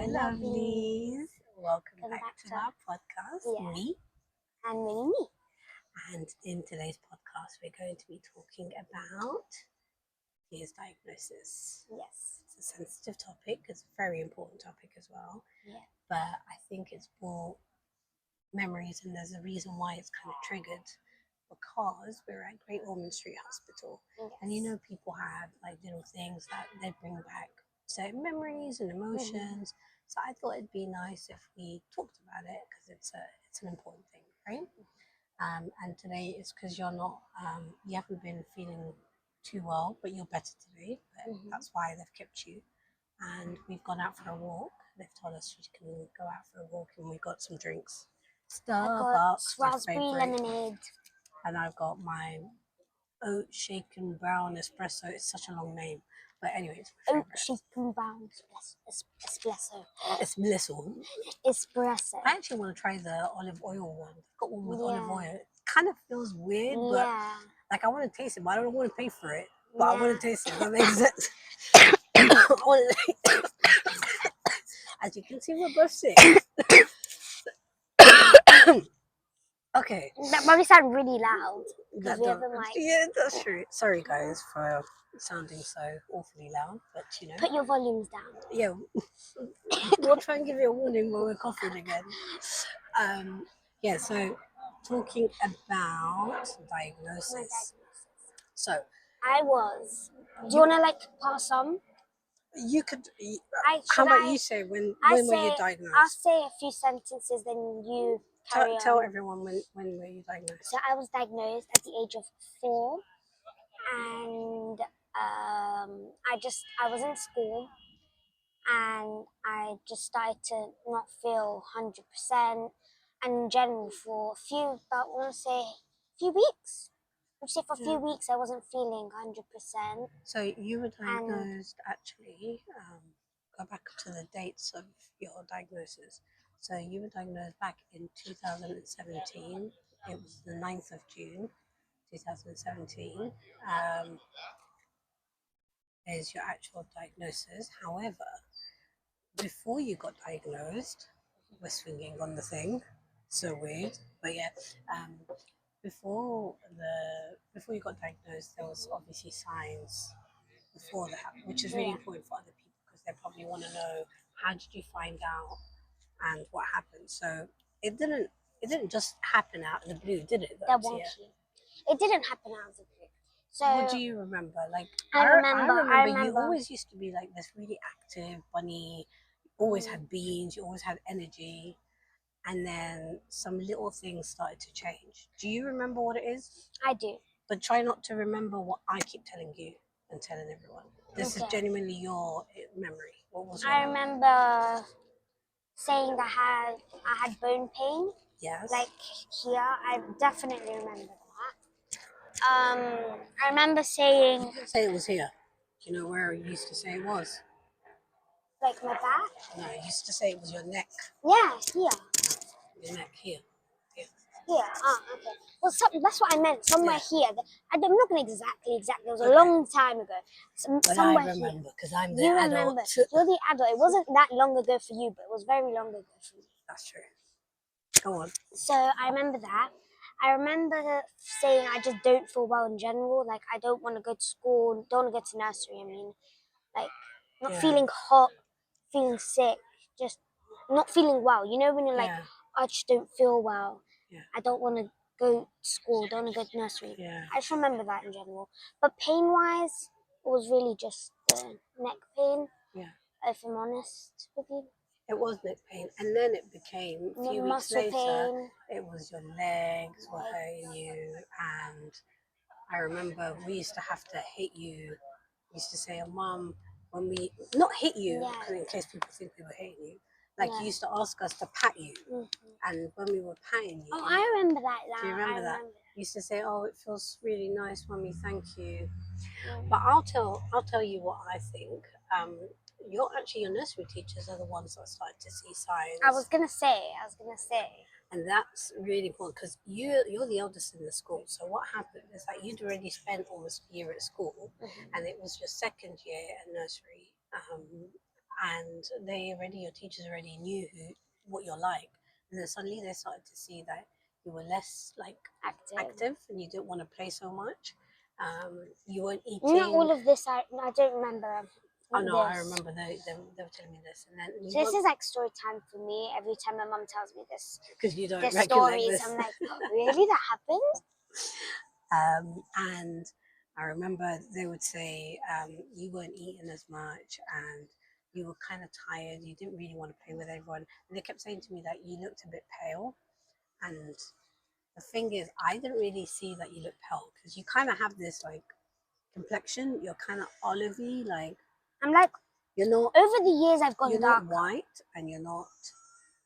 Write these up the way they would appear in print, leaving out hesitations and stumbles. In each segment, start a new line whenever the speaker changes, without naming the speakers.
lovelies. Welcome
Welcome
back
back
to
to-
our podcast,
yeah.
me.
And me.
And in today's podcast, we're going to be talking about his diagnosis.
Yes.
It's a sensitive topic, it's a very important topic as well.
Yeah.
But I think it's brought memories, and there's a reason why it's kind of triggered. Because we're at Great Ormond Street Hospital,
Yes.
and you know, people have like little things that they bring back certain memories and emotions. So I thought it'd be nice if we talked about it because it's an important thing, right? And today is because you're not you haven't been feeling too well, but you're better today. But that's why they've kept you. And we've gone out for a walk. They've told us you can go out for a walk, and we've got some drinks.
I got
Starbucks, my
raspberry
favorite.
lemonade.
And I've got my oat shaken brown espresso. It's such a long name, but anyway, it's my
Oat
favorite.
shaken brown espresso.
It's Blissful.
Espresso.
I actually want to try the olive oil one. I've got one with olive
Yeah.
oil. It kind of feels weird, but
Yeah.
like I want to taste it, but I don't want to pay for it. But I
Yeah.
want to taste it. That makes sense. I want to- As you can see, we're both sick. Okay.
That probably sound really loud.
That
we
don't,
haven't, like-
yeah, that's true. Sorry, guys, for sounding so awfully loud, but you know.
Put your volumes down.
Yeah, we'll try and give you a warning when we're coughing again. Yeah, so talking about diagnosis. So
I was. Do you want to like pass on?
you could.
How
about you say when were you diagnosed?
I'll say a few sentences, then you carry on.
Tell everyone when were you diagnosed?
So I was diagnosed at the age of 4, and I was in school, and I just started to not feel 100%, and in general for a few weeks. I'd say for a few weeks I wasn't feeling 100%.
So you were diagnosed actually. Go back to the dates of your diagnosis. So you were diagnosed back in 2017. It was the 9th of June, 2017. Is your actual diagnosis. However, before you got diagnosed, we're swinging on the thing. So weird, but yeah. Before you got diagnosed, there was obviously signs before that, which is really important for other people because they probably want to know how did you find out and what happened. So it didn't just happen out of the blue, did it?
It didn't happen out of the blue. So
what do you remember? Like
I remember
you always used to be like this really active bunny. You always had beans. You always had energy. And then some little things started to change. Do you remember what it is?
I do.
But try not to remember what I keep telling you and telling everyone. This is genuinely your memory. What was your memory?
Remember saying that I had bone pain.
Yes.
Like here, I definitely remember that. I remember saying.
You didn't say it was here. Do you know where you used to say it was?
Like my back?
No, you used to say it was your neck.
Yeah, here.
Your neck here.
Here. Okay. Well, that's what I meant. Somewhere here. I'm not going to exactly. It was a long time ago.
But
somewhere
I remember because I'm the
you
adult.
Remember. You're the adult. It wasn't that long ago for you, but it was very long ago for me.
That's true. Go on.
So I remember that. I remember saying I just don't feel well in general. Like I don't want to go to school. Don't want to go to nursery. I mean, like not feeling hot, feeling sick, just not feeling well. You know when you're like, I just don't feel well.
Yeah.
I don't want to go to school. Don't want to go to nursery.
Yeah.
I just remember that in general. But pain-wise, it was really just the neck pain.
Yeah.
If I'm honest with you.
It was neck pain, and then it became a few weeks later.
Pain.
It was your legs were hurting you, and I remember we used to have to hit you. We used to say, "Oh, Mum," when we not hit you, in case people think we were hitting you. Like you used to ask us to pat you, and when we were patting you.
Oh, I remember that.
Do you remember that? You used to say, "Oh, it feels really nice, Mummy. Thank you."
Yeah.
But I'll tell you what I think. Your nursery teachers are the ones that started to see signs.
I was gonna say.
And that's really important because you're the eldest in the school. So what happened is that you'd already spent almost a year at school, and it was your second year at nursery. and your teachers already knew what you're like, and then suddenly they started to see that you were less like active and you didn't want to play so much. You weren't eating.
Not all of this, I don't remember.
Oh no, I remember they were telling me this, and then
so this is like story time for me. Every time my mum tells me this,
because you don't
this stories, I'm like, oh, really, that happened?
And I remember they would say you weren't eating as much, and you were kind of tired. You didn't really want to play with everyone, and they kept saying to me that you looked a bit pale. And the thing is, I didn't really see that you looked pale because you kind of have this like complexion. You're kind of olivey, like
I'm like,
you're not.
Over the years, I've gone
You're
dark.
not white, and you're not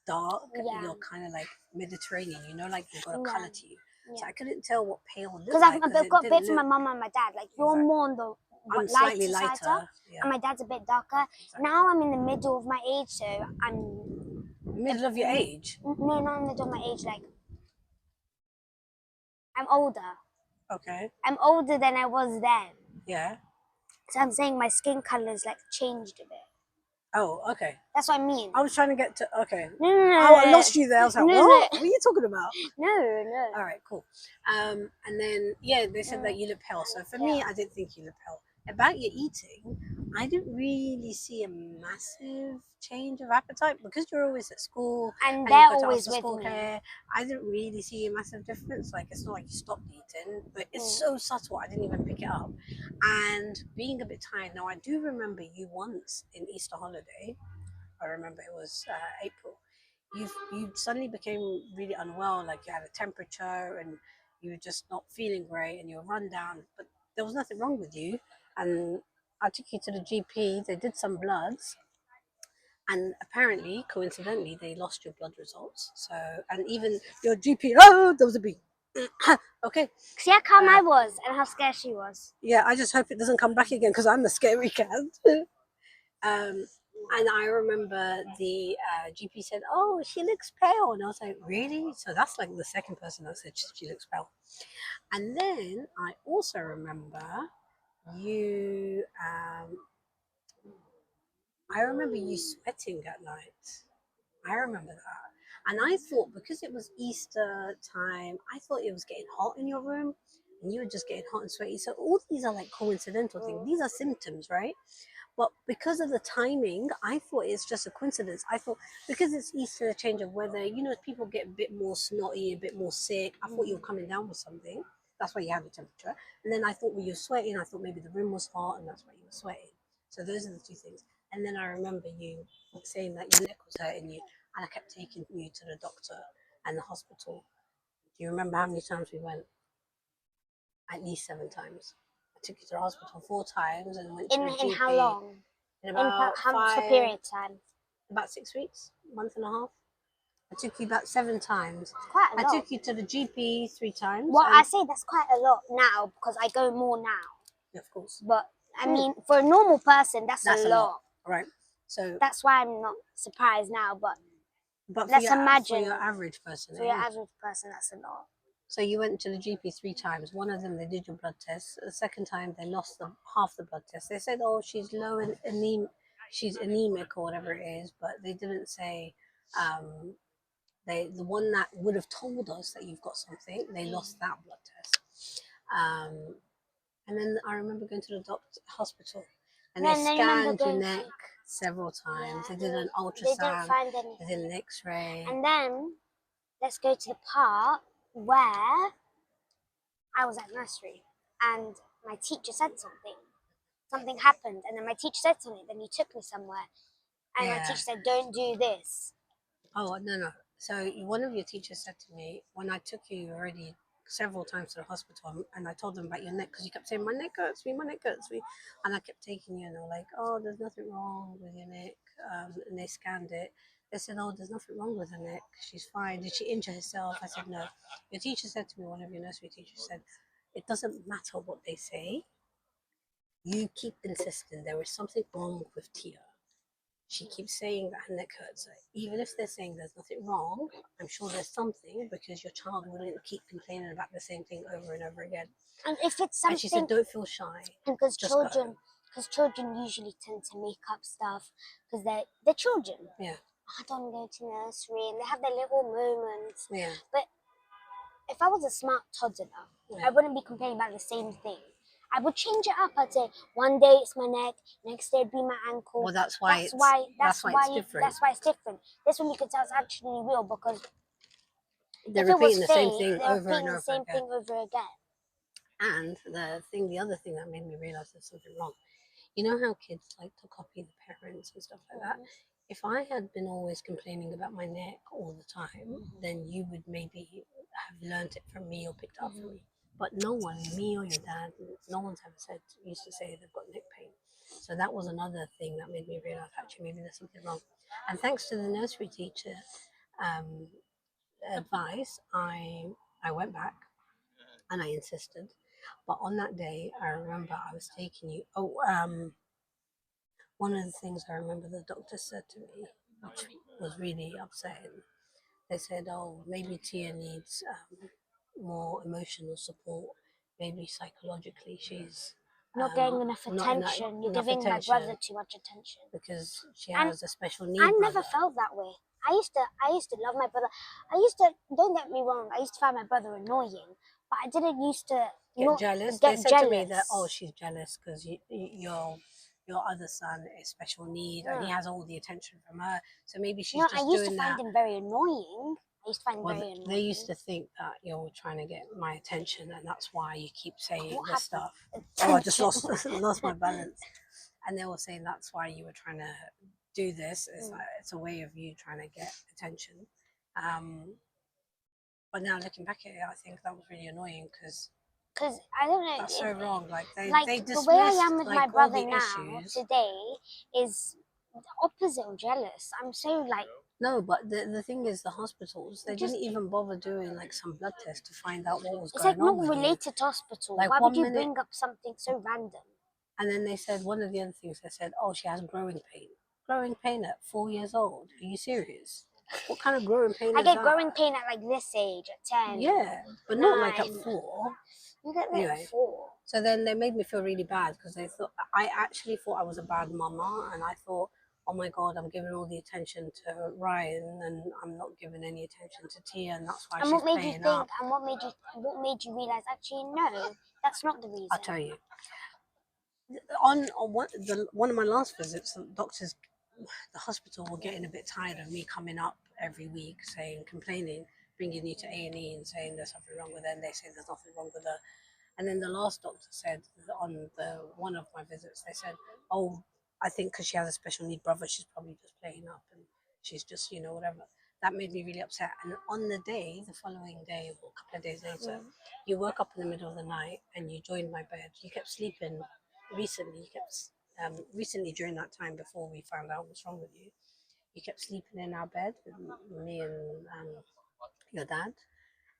dark. Yeah. You're kind of like Mediterranean. You know, like you've got a color to you. Yeah. So I couldn't tell what pale looked like.
Because I've got bits from my mum and my dad. Like you're more on the
slightly
lighter side, and my dad's a bit darker. Exactly. Now I'm in the middle of my age, so I'm
middle of your age.
No, not in the middle of my age. Like I'm older.
Okay.
I'm older than I was then.
Yeah.
So I'm saying my skin color's like changed a bit.
Oh, okay.
That's what I mean.
I was trying to get to okay.
No.
I lost you there. I was like, what? What are you talking about?
No.
All right, cool. And then they said that you look pale. So for me, I didn't think you look pale. About your eating, I didn't really see a massive change of appetite because you're always at school
and they're always with me.
Care. I didn't really see a massive difference. Like it's not like you stopped eating, but it's so subtle. I didn't even pick it up. And being a bit tired. Now I do remember you once in Easter holiday. I remember it was April. You suddenly became really unwell. Like you had a temperature and you were just not feeling great and you were run down. But there was nothing wrong with you. And I took you to the GP. They did some bloods, and apparently, coincidentally, they lost your blood results. So, and even your GP, there was a bee. Okay.
See how calm I was and how scared she was.
Yeah, I just hope it doesn't come back again because I'm a scary cat. And I remember the GP said, "Oh, she looks pale," and I was like, "Really?" So that's like the second person that said she looks pale. And then I also remember you. I remember you sweating at night. I remember that. And I thought because it was Easter time, I thought it was getting hot in your room and you were just getting hot and sweaty. So all these are like coincidental things. These are symptoms, right? But because of the timing, I thought it's just a coincidence. I thought because it's Easter, a change of weather, people get a bit more snotty, a bit more sick. I thought you were coming down with something. That's why you had the temperature. And then I thought when you were sweating, I thought maybe the room was hot and that's why you were sweating. So those are the two things. And then I remember you saying that your neck was hurting you, and I kept taking you to the doctor and the hospital. Do you remember how many times we went? At least 7 times. I took you to the hospital 4 times and went to the GP.
In how long?
In about
how much the period time?
About 6 weeks, month and a half. I took you about 7 times.
It's quite a lot.
I took you to the GP 3 times.
Well, I say that's quite a lot now because I go more now.
Yeah, of course.
But I mean, for a normal person, that's a lot.
Right. So
that's why I'm not surprised now. But
let's imagine for your average person.
For your average person, that's a lot.
So you went to the GP 3 times. One of them, they did your blood test. The second time, they lost half the blood test. They said, "Oh, she's low in she's anemic or whatever it is," but they didn't say. The one that would have told us that you've got something, they lost that blood test. And then I remember going to the hospital, and they scanned your neck several times. They did an ultrasound. They didn't find anything. They did an X-ray.
And then let's go to the part where I was at nursery, and my teacher said something. Something happened, and then my teacher said something. Then you took me somewhere, and my teacher said, "Don't do this."
Oh no! So one of your teachers said to me when I took you already several times to the hospital, and I told them about your neck because you kept saying my neck hurts me, and I kept taking you, and they were like, "Oh, there's nothing wrong with your neck," and they scanned it. They said, "Oh, there's nothing wrong with her neck. She's fine. Did she injure herself?" I said, "No." Your teacher said to me, one of your nursery teachers said, "It doesn't matter what they say. You keep insisting there is something wrong with Tia. She keeps saying that her neck hurts her. Even if they're saying there's nothing wrong, I'm sure there's something because your child wouldn't keep complaining about the same thing over and over again."
And if it's something,
and she said, "Don't feel shy."
Because children because children usually tend to make up stuff because they're children.
Yeah.
I don't go to nursery, and they have their little moments.
Yeah.
But if I was a smart toddler,
Yeah.
I wouldn't be complaining about the same thing. I would change it up. I'd say one day it's my neck, next day it'd be my ankle.
Well, that's why
That's
it's
why
different.
That's why it's different. This one you can tell it's actually real because
They're
if it was
repeating the
fake,
same thing
they're
over
repeating
and
the
over
same
again.
thing over again.
And the other thing that made me realize there's something wrong. You know how kids like to copy the parents and stuff like that? If I had been always complaining about my neck all the time, then you would maybe have learnt it from me or picked it up from me. But no one, me or your dad, no one's ever used to say they've got neck pain. So that was another thing that made me realize actually maybe there's something wrong. And thanks to the nursery teacher advice, I went back and I insisted. But on that day, I remember I was taking you. One of the things I remember the doctor said to me, which was really upsetting, they said, "Oh, maybe Tia needs more emotional support. Maybe psychologically she's
Not getting enough
not
attention. You're
enough
giving my
attention
brother too much attention."
because she
And
has a special
I
need
never
brother."
felt that way. I used to love my brother. Don't get me wrong, I used to find my brother annoying, but I didn't used to
Get
not
jealous. They
get
said to me that,
jealous.
"Oh, she's jealous because your other son is special need and he has all the attention from her. So maybe she's
No, I
just
used to
doing
find
that."
him very annoying. I used to find him
Well,
very annoying.
they used to think that you're trying to get my attention, and that's why you keep saying
What
this
happened?
stuff. Oh, I just lost my balance. And they were saying that's why you were trying to do this. It's a way of you trying to get attention. But now looking back at it, I think that was really annoying because
I don't know.
that's so wrong. Like they
The way I
dismissed
am with
like
my
all
brother
the
now
issues.
today is the opposite of jealous. I'm so like.
No, but the thing is, the hospitals they
Just
didn't even bother doing like some blood tests to find out what was
it's
going
like
on
not
with you.
related to hospital.
Like
Why would
1
you
minute,
bring up something so random?
and then they said one of the other things they said, "Oh, she has growing pain." Growing pain at 4 years old? Are you serious? What kind of growing pain
I
is
get
that?
growing pain at like this age, at 10.
Yeah, but not like at
9.
4.
You get that
Anyway,
at 4.
so then they made me feel really bad because they thought I actually thought I was a bad mama, and I thought, oh my god, I'm giving all the attention to Ryan, and I'm not giving any attention to Tia, and that's why
And
she's
what made you
playing
think?
up.
And what made you realize? Actually, no, that's not the reason.
I'll tell you. On one of my last visits, the doctors, the hospital were getting a bit tired of me coming up every week saying, complaining, bringing you to A&E and saying there's something wrong with her, and they say there's nothing wrong with her. And then the last doctor said on one of my visits, they said, "Oh, I think because she has a special need brother, she's probably just playing up and she's just whatever." That made me really upset. And on the following day, or a couple of days later, you woke up in the middle of the night and you joined my bed. You kept sleeping. Recently during that time before we found out what's wrong with you, you kept sleeping in our bed with me and your dad,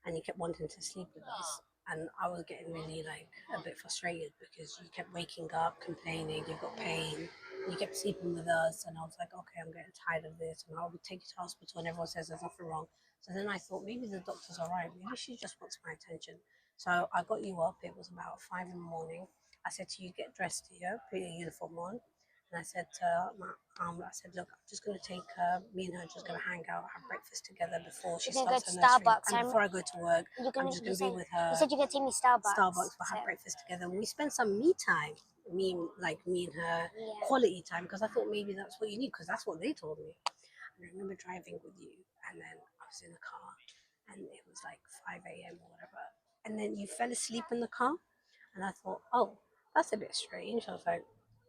and you kept wanting to sleep with us. And I was getting really like a bit frustrated because you kept waking up complaining, you've got pain, you kept sleeping with us, and I was like, okay, I'm getting tired of this, and I would take you to hospital, and everyone says there's nothing wrong. So then I thought maybe the doctor's all right, maybe she just wants my attention. So I got you up. It was about 5 in the morning. I said to you, get dressed here, put your uniform on. And I said to I said, look, I'm just going to take me and her just going to hang out, have breakfast together before she
You can go
starts
to
her nursery.
Starbucks.
And before I go to work, I'm just going to be with her.
You said you could take me Starbucks.
Starbucks, we'll have breakfast together. And we spend some me time, me and her, quality time, because I thought maybe that's what you need, because that's what they told me. And I remember driving with you, and then I was in the car, and it was like 5 a.m. or whatever. And then you fell asleep in the car, and I thought, oh, that's a bit strange. I was like,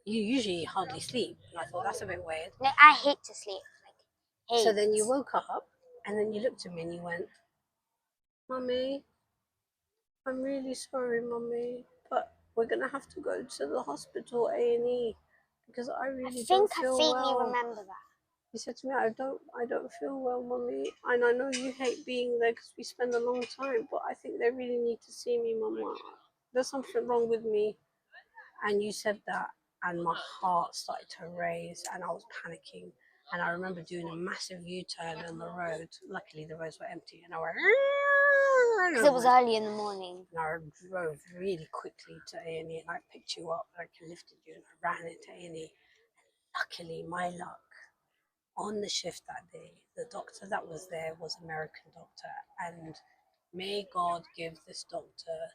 you usually hardly sleep. And I thought, that's a bit weird.
No, I hate to sleep. Like, hate.
So then you woke up, and then you looked at me and you went, Mummy, I'm really sorry, Mummy, but we're going to have to go to the hospital, A&E, because I really don't feel well.
I vaguely remember that.
He said to me, I don't feel well, Mummy, and I know you hate being there because we spend a long time, but I think they really need to see me, Mama. There's something wrong with me. And you said that, and my heart started to race, and I was panicking. And I remember doing a massive U-turn on the road. Luckily, the roads were empty, and I went,
Because it was early in the morning.
And I drove really quickly to A&E and I picked you up, like I lifted you and I ran into A&E. Luckily, my luck, on the shift that day, the doctor that was there was American doctor, and may God give this doctor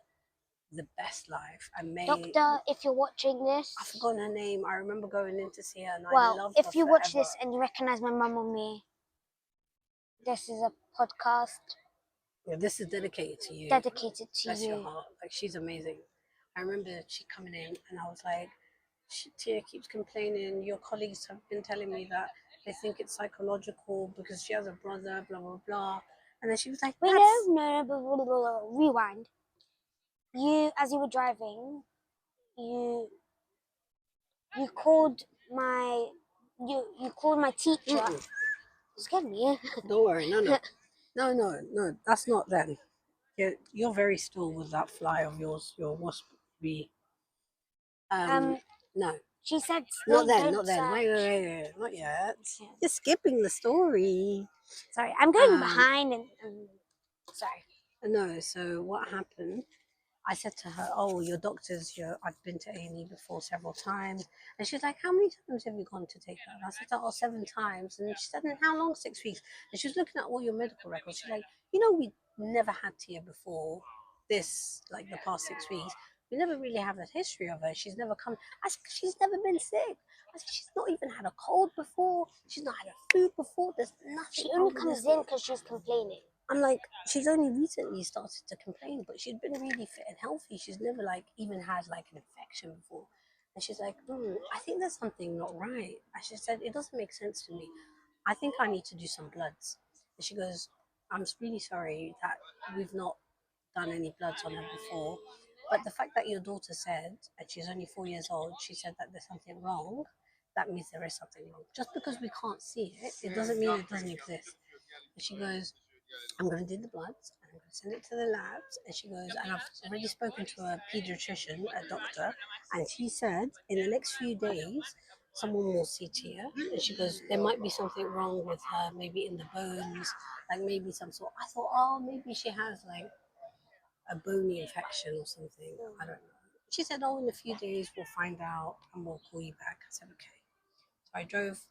the best life. And may
Doctor, if you're watching this,
I've forgotten her name. I remember going in to see her, and I
well,
loved her
if you
forever.
watch this and you recognize my mum or me, this is a podcast
Yeah, this is dedicated to you.
dedicated to
Bless your
you.
heart. Like, she's amazing. I remember she coming in, and I was like, Tia keeps complaining. Your colleagues have been telling me that they think it's psychological because she has a brother, blah blah blah. And then she was like,
Wait,
"That's
no, blah, blah, blah, blah, rewind. You, as you were driving, you called my you called my teacher.
mm-mm.
You scared me.
Don't worry, no. That's not them. You're very still with that fly of yours, your wasp bee. No,
She said
not
they
then,
don't
not then.
search.
Wait, not yet.
Yeah.
You're skipping the story.
Sorry, I'm going behind and sorry.
No, so what happened? I said to her, "Oh, your doctor's. I've been to A&E before several times." And she's like, "How many times have you gone to take her?" And I said, "Oh, 7 times." And she said, "And how long? 6 weeks." And she was looking at all your medical records. She's like, "We never had Tia before this, like the past 6 weeks. We never really have a history of her. She's never come." I said, "She's never been sick." I said, "She's not even had a cold before. She's not had a food before. There's nothing."
She only comes in because she's complaining.
I'm like, she's only recently started to complain, but she'd been really fit and healthy. She's never like even had like an infection before. And she's like, I think there's something not right. And she said, it doesn't make sense to me. I think I need to do some bloods. And she goes, I'm really sorry that we've not done any bloods on her before. But the fact that your daughter said, and she's only 4 years old, she said that there's something wrong, that means there is something wrong. Just because we can't see it, it doesn't mean it doesn't exist. And she goes, I'm going to do the bloods and I'm going to send it to the labs. And she goes, and I've already spoken to a pediatrician, a doctor, and she said in the next few days, someone will see Tia. And she goes, there might be something wrong with her, maybe in the bones, like maybe some sort. I thought, oh, maybe she has like a bony infection or something. I don't know. She said, oh, in a few days we'll find out and we'll call you back. I said, okay. So I drove,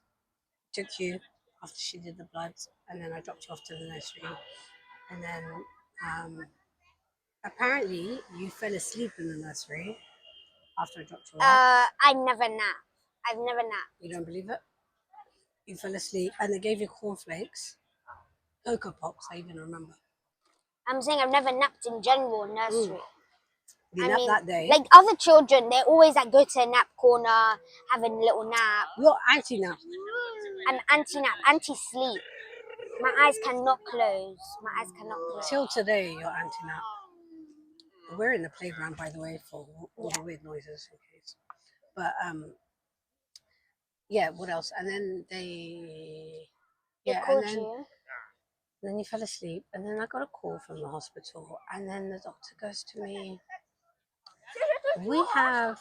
took you after she did the bloods, and then I dropped you off to the nursery. And then apparently you fell asleep in the nursery after I dropped you off.
I never nap. I've never napped.
You don't believe it? You fell asleep and they gave you cornflakes, Cocoa Pops, I even remember.
I'm saying I've never napped in general in nursery.
You napped that day.
Like other children, they always like go to a nap corner, having a little nap.
You're anti-nap.
I'm anti-nap, anti-sleep. My eyes cannot close. My eyes cannot close.
Till today, you're anti-nap. We're in the playground, by the way, for all the weird noises in case. But yeah, what else? And then then you fell asleep, and then I got a call from the hospital, and then the doctor goes to me, we have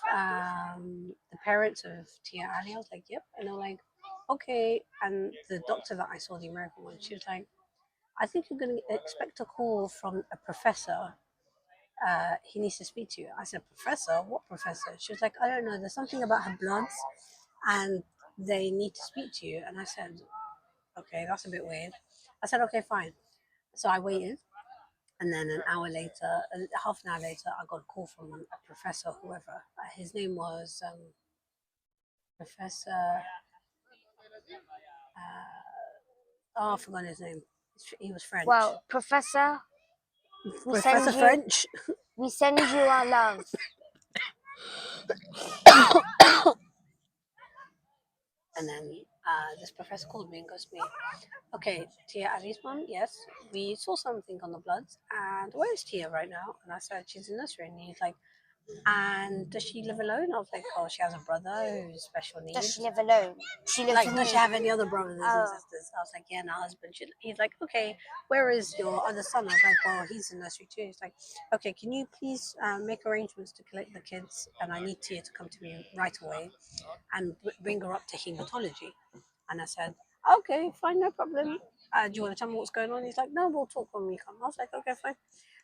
the parents of Tia Ali. I was like, yep. And they're like, okay. And the doctor that I saw, the American one, she was like, I think you're going to expect a call from a professor. He needs to speak to you. I said, professor? What professor? She was like, I don't know. There's something about her bloods and they need to speak to you. And I said, okay, that's a bit weird. I said, okay, fine. So I waited. And then an hour later, half an hour later, I got a call from a professor, whoever. His name was Professor. I forgot his name. He was French.
Well, Professor,
Professor French.
We send you our love.
And then this professor called me and goes to me, okay, Tia Ali's mom, yes, we saw something on the bloods, and where is Tia right now? And I said, she's in nursery. And he's like, and does she live alone? I was like, oh, she has a brother who's special needs.
Does she live alone? She lives
like,
with
does
me.
she have any other brothers and sisters? I was like, yeah, no husband. He's like, okay, where is your other son? I was like, well, he's in nursery too. He's like, okay, can you please make arrangements to collect the kids? And I need Tia to come to me right away and bring her up to hematology. And I said, okay, fine, no problem. Do you want to tell me what's going on? He's like, no, we'll talk when we come. I was like, okay, fine.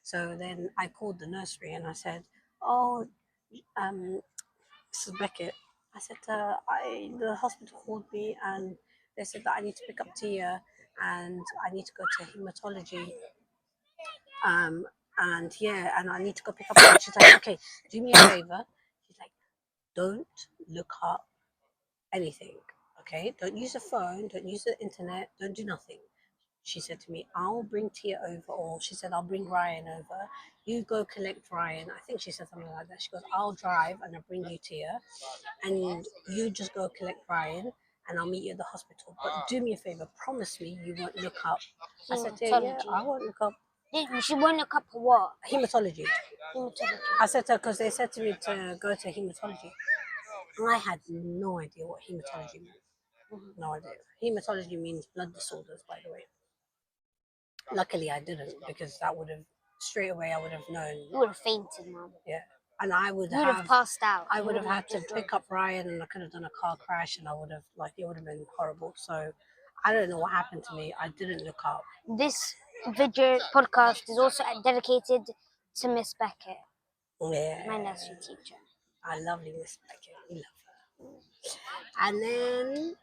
So then I called the nursery and I said, "Oh, this is Beckett." I said, the hospital called me and they said that I need to pick up Tia and I need to go to hematology. Um, and yeah, and I need to go pick up her. And she's like, okay, do me a favor. She's like, don't look up anything. Okay, don't use the phone, don't use the internet, don't do nothing. She said to me, I'll bring Tia over, or she said, I'll bring Ryan over. You go collect Ryan. I think she said something like that. She goes, I'll drive and I'll bring you Tia, and you just go collect Ryan, and I'll meet you at the hospital. But do me a favor, promise me you won't look up. I said to her, yeah, I won't look up
She won't look up for what?
hematology.
Hematology.
I said to her, because they said to me to go to hematology. I had no idea what hematology meant. No idea. Hematology means blood disorders, by the way. Luckily, I didn't, because that would have straight away I would have known.
You would have fainted, Mum.
Yeah, and I would
You would have passed out.
I would have had to pick up Ryan, and I could have done a car crash, and I would have it would have been horrible. So I don't know what happened to me. I didn't look up.
This video podcast is also dedicated to Miss Beckett,
Yeah,
my nursery teacher.
I lovely Miss Beckett. We love her. And then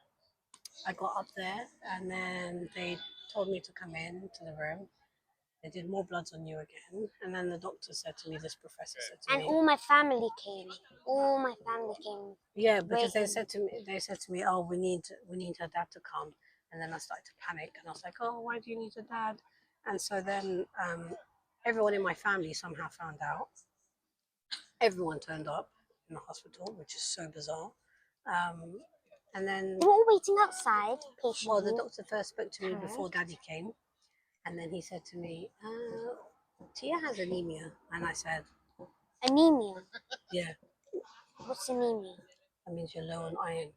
I got up there, and then they told me to come in to the room. They did more bloods on you again, and then the doctor said to me, this professor said to me,
and all my family came. All my family came.
Yeah, because they said to me, oh, we need her dad to come, and then I started to panic, and I was like, oh, why do you need a dad? And so then everyone in my family somehow found out. Everyone turned up in the hospital, which is so bizarre. And then
they were all waiting outside patiently.
Well, the doctor first spoke to me before Daddy came, and then he said to me, Tia has anemia, and I said,
anemia.
Yeah.
What's anemia?
That means you're low on iron.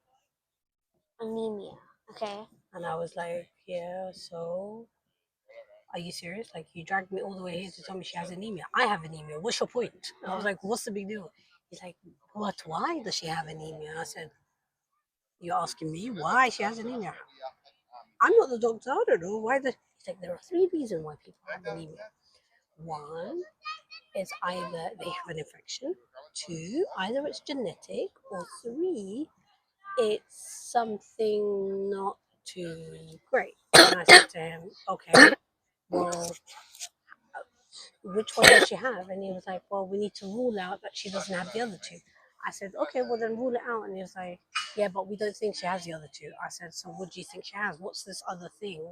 Anemia. Okay.
And I was like, yeah, so are you serious? Like, you dragged me all the way here to tell me she has anemia. I have anemia. What's your point? And I was like, what's the big deal? He's like, what? Why does she have anemia? I said, you're asking me why she has anemia? I'm not the doctor. I don't know why. He's like, there are 3 reasons why people have anemia. 1 is either they have an infection. 2, either it's genetic. Or 3, it's something not too great. And I said to him, okay, well, which one does she have? And he was like, well, we need to rule out that she doesn't have the other 2. I said, okay, well then rule it out. And he was like, yeah, but we don't think she has the other 2. I said, so what do you think she has? What's this other thing?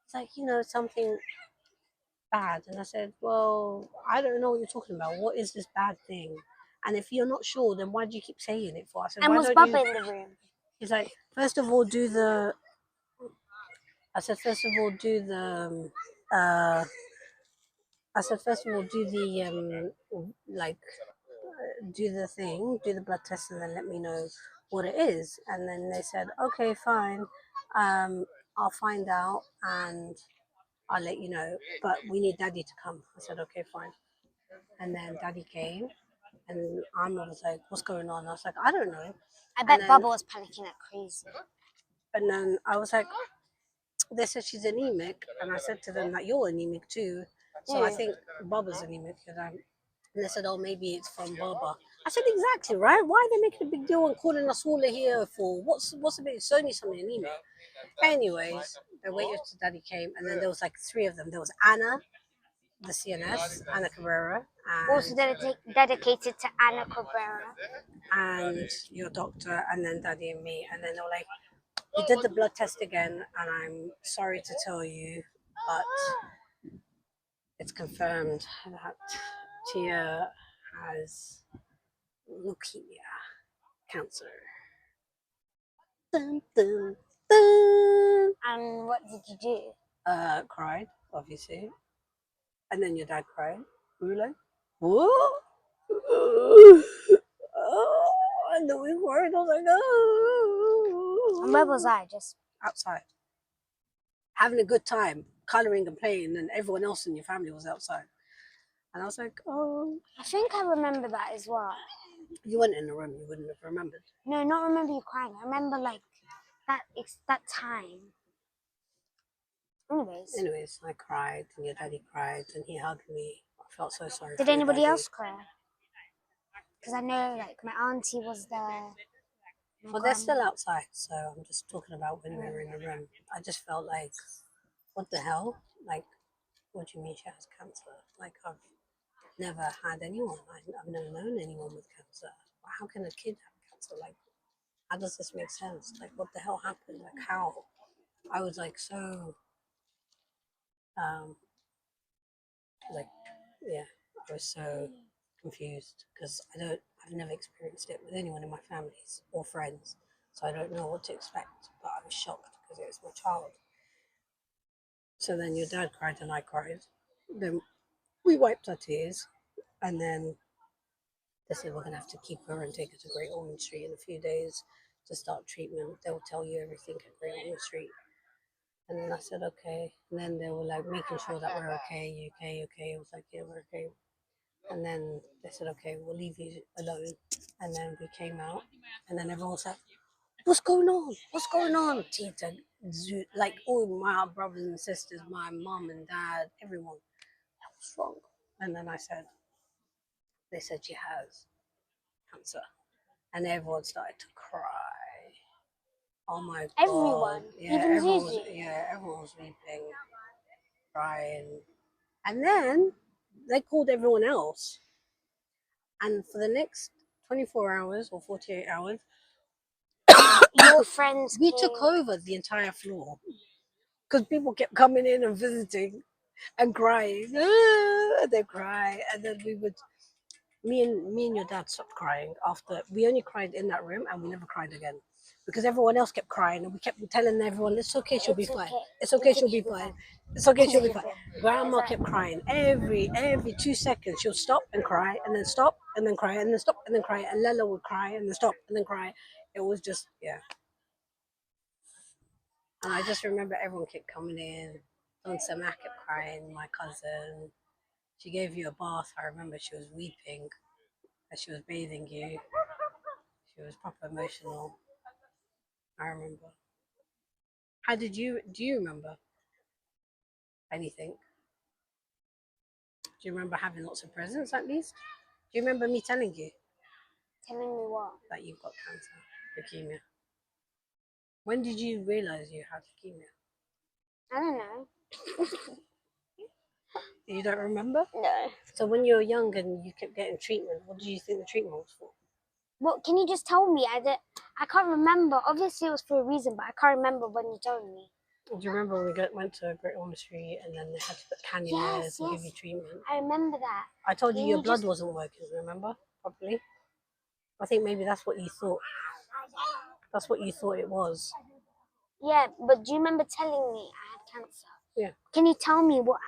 He's like, something bad. And I said, well, I don't know what you're talking about. What is this bad thing? And if you're not sure, then why do you keep saying it for? I said,
and
why
was
don't
Baba
you?
in the room?
He's like, first of all, do the. I said, first of all, do the. I said, first of all, do the do the thing, do the blood test, and then let me know what it is. And then they said, okay, fine. I'll find out and I'll let you know. But we need Daddy to come. I said, okay, fine. And then Daddy came, and Amna was like, what's going on? I was like, I don't know.
I bet Baba was panicking like crazy.
And then I was like, they said she's anemic, and I said to them that you're anemic too. So I think Baba's anemic, and they said, oh, maybe it's from Baba. I said, exactly, right? Why are they making a big deal and calling us all here for? What's the big? It's only something anemic. Anyways, they waited till Daddy came, and then there was like 3 of them. There was Anna, the CNS, Anna Cabrera, and
also dedicated to Anna Cabrera,
and your doctor, and then Daddy and me. And then they were like, we did the blood test again, and I'm sorry to tell you, but it's confirmed that Tia has leukemia, cancer. Dun, dun, dun.
and what did you do?
Cried, obviously. And then your dad cried. We were like, what? Oh, and then we cried. I was like, oh.
And where was I? Just
outside, having a good time, colouring and playing, and everyone else in your family was outside. And I was like, oh.
I think I remember that as well.
You weren't in the room, you wouldn't have remembered.
No, not remember you crying. I remember like that time. Anyways,
I cried, and your daddy cried, and he hugged me. felt so sorry
Did
for your
anybody
daddy.
else cry? Because I know, like, my auntie was there. My
Well, they're
grandma.
still outside, so I'm just talking about when we were in the room. I just felt like, what the hell? Like, what do you mean she has cancer? Like, I've never had anyone. I've never known anyone with cancer. How can a kid have cancer? Like, how does this make sense? Like, what the hell happened? Like, how? I was like so, like, yeah, I was so confused because I've never experienced it with anyone in my families or friends, so I don't know what to expect. But I was shocked because it was my child. So then your dad cried and I cried. Then we wiped our tears, and then they said we're gonna have to keep her and take her to Great Ormond Street in a few days to start treatment. They'll tell you everything at Great Ormond Street. And then I said okay. And then they were like making sure that we're okay. You okay? You okay? I was like yeah, we're okay. And then they said okay, we'll leave you alone. And then we came out, and then everyone was like, "What's going on? What's going on?" Tita, like all my brothers and sisters, my mom and dad, everyone. What's wrong? And then they said she has cancer, and everyone started to cry. Oh my god!
Everyone,
Yeah,
even Zuzu.
everyone was weeping, crying, and then they called everyone else, and for the next 24 hours or 48 hours,
Your friends
we
came.
took over the entire floor because people kept coming in and visiting and crying. They cry, and then we would. Me and your dad stopped crying after we only cried in that room, and we never cried again because everyone else kept crying, and we kept telling everyone, "It's okay, she'll be
It's
fine.
okay.
It's okay, she'll be fine. It's okay, she'll be fine." Grandma kept crying every 2 seconds. She'll stop and cry, and then stop and then cry, and then stop and then cry, and Lella would cry and then stop and then cry. It was just yeah. And I just remember everyone kept coming in. Don Sama kept crying. My cousin, she gave you a bath. I remember she was weeping as she was bathing you. She was proper emotional. I remember. How did you do you remember anything? Do you remember having lots of presents at least? Do you remember me telling you
Telling me what?
that you've got cancer, leukemia? When did you realize you had leukemia?
I don't know.
You don't remember?
No.
So when you were young and you kept getting treatment, what do you think the treatment was for?
What? Can you just tell me? I can't remember. Obviously, it was for a reason, but I can't remember when you told me.
Do you remember when we went to Great Ormond Street and then they had to put cannulas and give you treatment?
I remember that.
I told you
Can
your
you
blood
just-
wasn't working, remember? Properly. I think maybe that's what you thought. That's what you thought it was.
Yeah, but do you remember telling me I had cancer?
Yeah.
Can you tell me what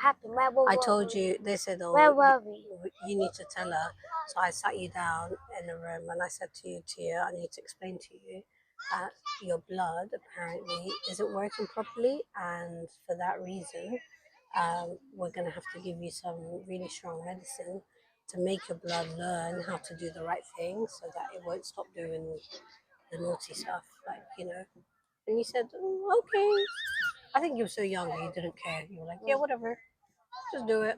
happened?
I told you, they said,
Where
oh,
were we?
you need to tell her. So I sat you down in the room and I said to you, Tia, I need to explain to you that your blood apparently isn't working properly. And for that reason, we're going to have to give you some really strong medicine to make your blood learn how to do the right thing so that it won't stop doing the naughty stuff, like, you know. And you said, "Oh, okay." I think you were so young that you didn't care. You were like, yeah, whatever, just do it.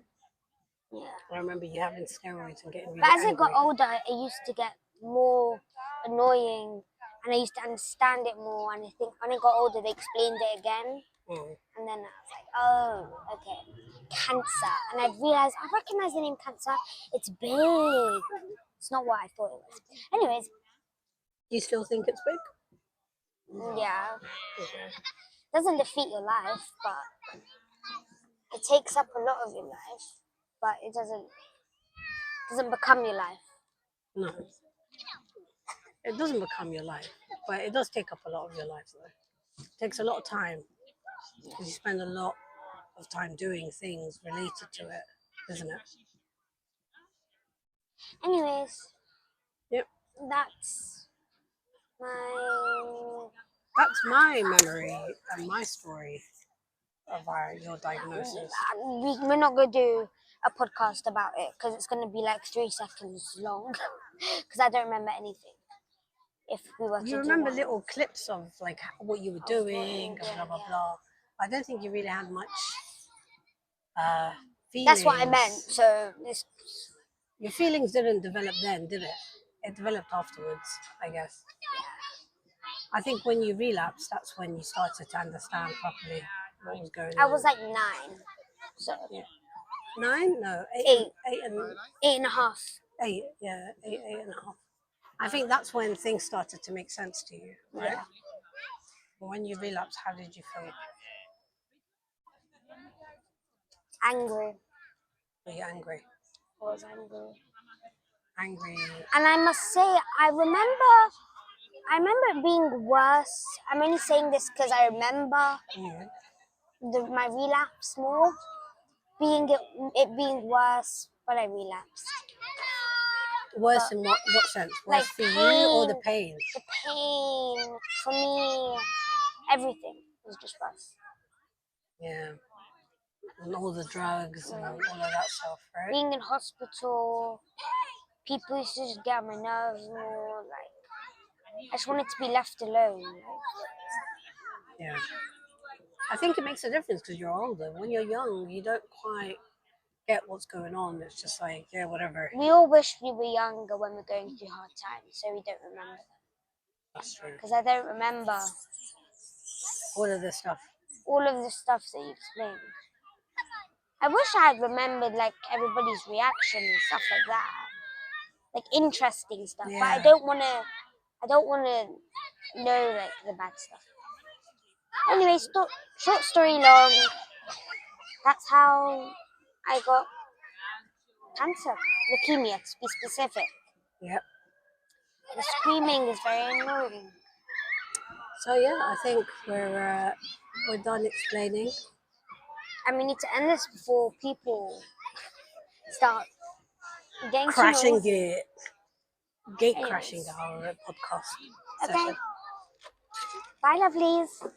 Yeah.
I remember you having steroids and getting really
But as I
angry.
got older, it used to get more annoying, and I used to understand it more. And I think when I got older, they explained it again, and then I was like, oh, okay, cancer. And I realized I recognize the name cancer. It's big. It's not what I thought it was. Anyways,
Do you still think it's big?
yeah,
Okay.
doesn't defeat your life, but it takes up a lot of your life. But it doesn't become your life.
No, it doesn't become your life, but it does take up a lot of your life, though. It takes a lot of time because you spend a lot of time doing things related to it, isn't it?
Anyways,
Yep.
that's my
That's my memory and my story of your diagnosis.
we're not going to do a podcast about it because it's going to be like 3 seconds long because I don't remember anything. If we were to
You
do
remember
one.
little clips of like what you were doing and blah blah blah. I don't think you really had much
That's what I meant.
Feelings.
So this,
Your feelings didn't develop then, did it? It developed afterwards, I guess. I think when you relapsed, that's when you started to understand properly what was going
I
on.
was like 9, so
Yeah. 9? No, 8
8,
and 8 and
8.5.
8. Yeah, 8.5. I think that's when things started to make sense to you, right?
Yeah,
But when you relapsed, how did you feel?
angry.
Were you angry?
I was angry.
Angry.
And I must say, I remember it being worse. I'm only saying this because I remember my relapse more, it being worse when I relapsed.
Worse
But
in what sense?
like
Worse for you or the
pain,
pain?
the pain for me, everything was just worse.
Yeah. And all the drugs and all of that stuff, right?
Being in hospital, people used to just get on my nerves more. Like I just wanted to be left alone. Like,
Yeah. I think it makes a difference because you're older. When you're young, you don't quite get what's going on. It's just like, yeah, whatever.
we all wish we were younger when we're going through hard times, so we don't remember them.
That's true.
Because I don't remember
All of this stuff.
all of the stuff that you explained. I wish I had remembered like everybody's reaction and stuff like that, like interesting stuff. But I
Yeah.
don't want to. I don't want to know like the bad stuff. Anyway, short story long. That's how I got cancer, leukemia to be specific.
Yep.
The screaming is very annoying.
So yeah, I think we're done explaining.
And we need to end this before people start getting too
Crashing
noisy.
gate
Anyways.
crashing our podcast
Okay.
session.
Bye, lovelies.